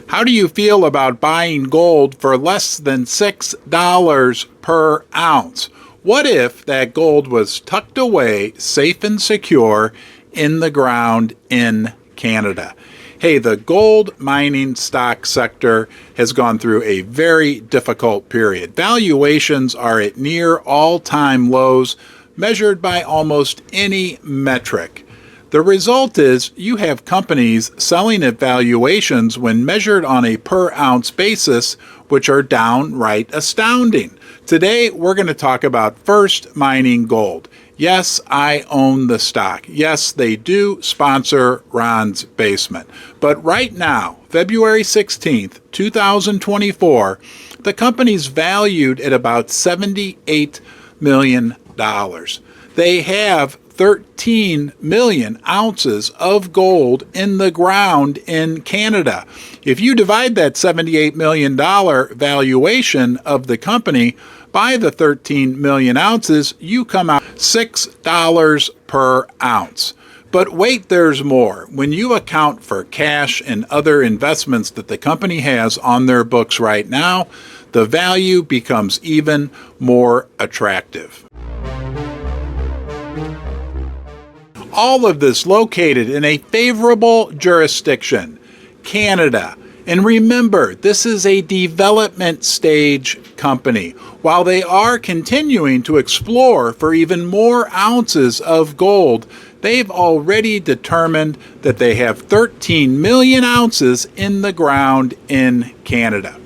How do you feel about buying gold for less than $6 per ounce? What if that gold was tucked away, safe and secure, in the ground in Canada? Hey, the gold mining stock sector has gone through a very difficult period. Valuations are at near all-time lows, measured by almost any metric. The result is you have companies selling at valuations when measured on a per ounce basis, which are downright astounding. Today, we're going to talk about First Mining Gold. Yes, I own the stock. Yes, they do sponsor Ron's Basement. But right now, February 16th, 2024, the company's valued at about $78 million. They have 13 million ounces of gold in the ground in Canada. If you divide that $78 million valuation of the company by the 13 million ounces, you come out $6 per ounce. But wait, there's more. When you account for cash and other investments that the company has on their books right now, the value becomes even more attractive. All of this located in a favorable jurisdiction, Canada. And remember, this is a development stage company. While they are continuing to explore for even more ounces of gold, they've already determined that they have 13 million ounces in the ground in Canada.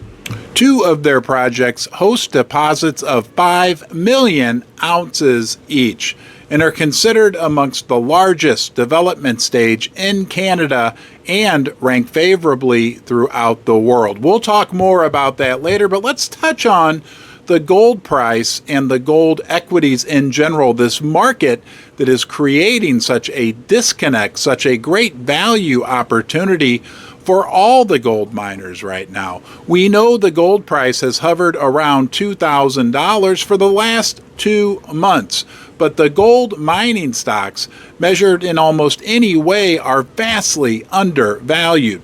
Two of their projects host deposits of 5 million ounces each and are considered amongst the largest development stage in Canada and rank favorably throughout the world. We'll talk more about that later, but let's touch on the gold price and the gold equities in general, this market that is creating such a disconnect, such a great value opportunity for all the gold miners right now. We know the gold price has hovered around $2,000 for the last 2 months, but the gold mining stocks, measured in almost any way, are vastly undervalued.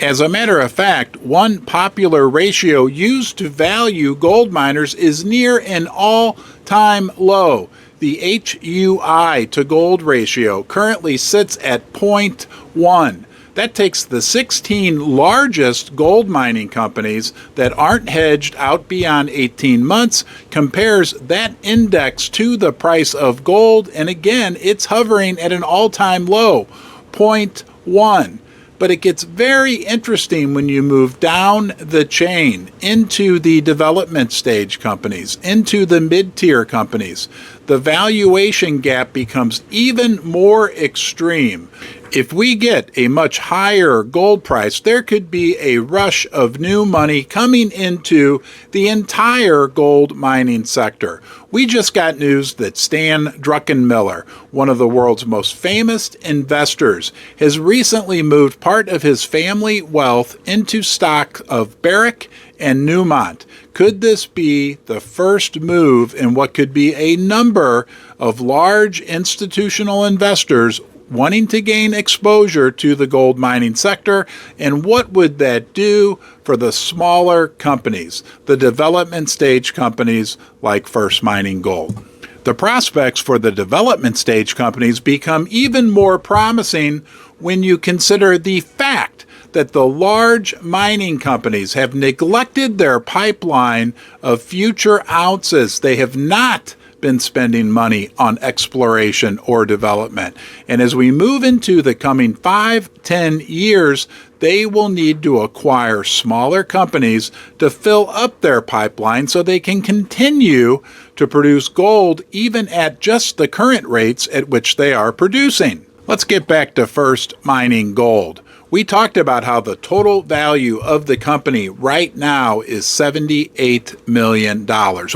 As a matter of fact, one popular ratio used to value gold miners is near an all-time low. The HUI to gold ratio currently sits at 0.1. That takes the 16 largest gold mining companies that aren't hedged out beyond 18 months, compares that index to the price of gold, and again, it's hovering at an all-time low, 0.1. But it gets very interesting when you move down the chain into the development stage companies, into the mid-tier companies. The valuation gap becomes even more extreme. If we get a much higher gold price, there could be a rush of new money coming into the entire gold mining sector. We just got news that Stan Druckenmiller, one of the world's most famous investors, has recently moved part of his family wealth into stock of Barrick and Newmont. Could this be the first move in what could be a number of large institutional investors wanting to gain exposure to the gold mining sector? And what would that do for the smaller companies, the development stage companies like First Mining Gold? The prospects for the development stage companies become even more promising when you consider the fact that the large mining companies have neglected their pipeline of future ounces. They have not been spending money on exploration or development. And as we move into the coming 5-10 years, they will need to acquire smaller companies to fill up their pipeline so they can continue to produce gold even at just the current rates at which they are producing. Let's get back to First Mining Gold. We talked about how the total value of the company right now is $78 million.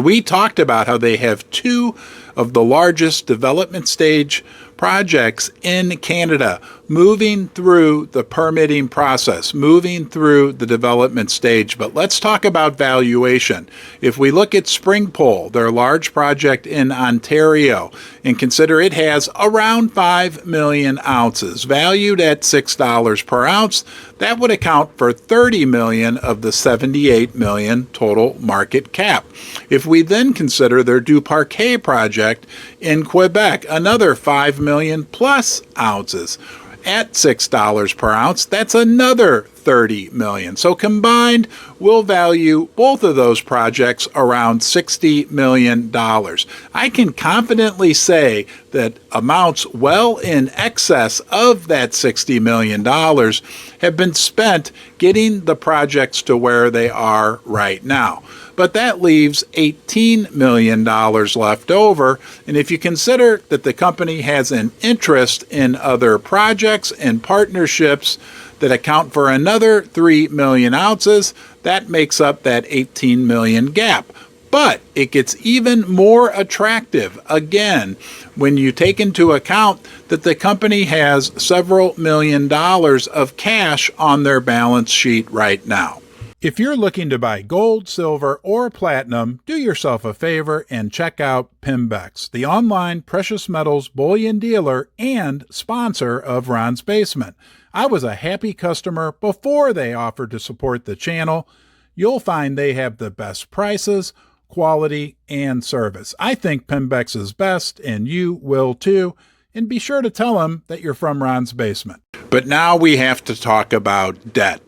We talked about how they have two of the largest development stage projects in Canada, moving through the permitting process, moving through the development stage. But let's talk about valuation. If we look at Springpole, their large project in Ontario, and consider it has around 5 million ounces, valued at $6 per ounce, that would account for 30 million of the 78 million total market cap. If we then consider their Du Parquet project in Quebec, another 5 million plus ounces, at $6 per ounce, that's another 30 million. So combined, we'll value both of those projects around $60 million. I can confidently say that amounts well in excess of that $60 million have been spent getting the projects to where they are right now. But that leaves $18 million left over. And if you consider that the company has an interest in other projects and partnerships that account for another 3 million ounces, that makes up that 18 million gap. But it gets even more attractive, again, when you take into account that the company has several $million of cash on their balance sheet right now. If you're looking to buy gold, silver, or platinum, do yourself a favor and check out Pimbex, the online precious metals bullion dealer and sponsor of Ron's Basement. I was a happy customer before they offered to support the channel. You'll find they have the best prices, quality, and service. I think Pimbex is best, and you will too. And be sure to tell them that you're from Ron's Basement. But now we have to talk about debt.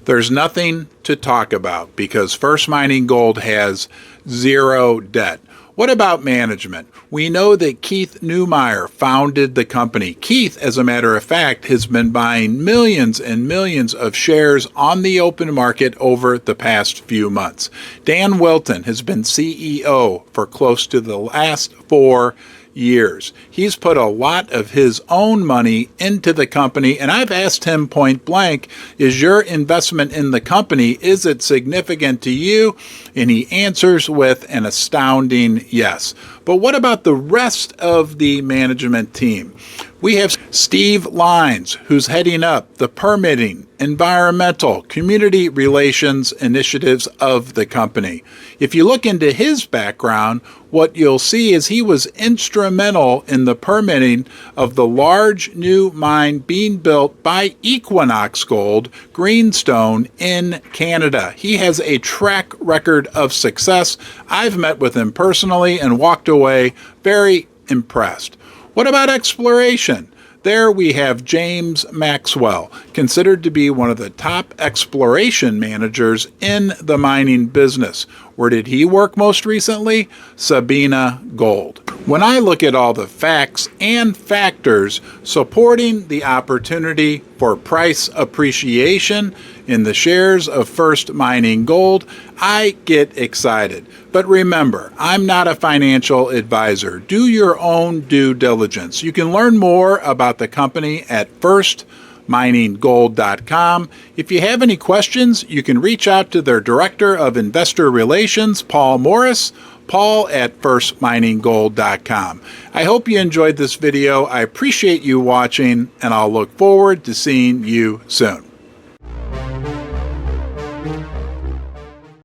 There's nothing to talk about because First Mining Gold has zero debt. What about management? We know that Keith Neumeyer founded the company. Keith, as a matter of fact, has been buying millions and millions of shares on the open market over the past few months. Dan Wilton has been CEO for close to the last 4 years. He's put a lot of his own money into the company, and I've asked him point blank, is your investment in the company, is it significant to you? And he answers with an astounding yes. But what about the rest of the management team? We have Steve Lines, who's heading up the permitting, environmental, community relations initiatives of the company. If you look into his background, what you'll see is he was instrumental in the permitting of the large new mine being built by Equinox Gold, Greenstone, in Canada. He has a track record of success. I've met with him personally and walked away very impressed. What about exploration? There we have James Maxwell, considered to be one of the top exploration managers in the mining business. Where did he work most recently? Sabina Gold. When I look at all the facts and factors supporting the opportunity for price appreciation in the shares of First Mining Gold, I get excited. But remember, I'm not a financial advisor. Do your own due diligence. You can learn more about the company at firstmininggold.com. If you have any questions, you can reach out to their Director of Investor Relations, Paul Morris, Paul at firstmininggold.com. I hope you enjoyed this video. I appreciate you watching, and I'll look forward to seeing you soon.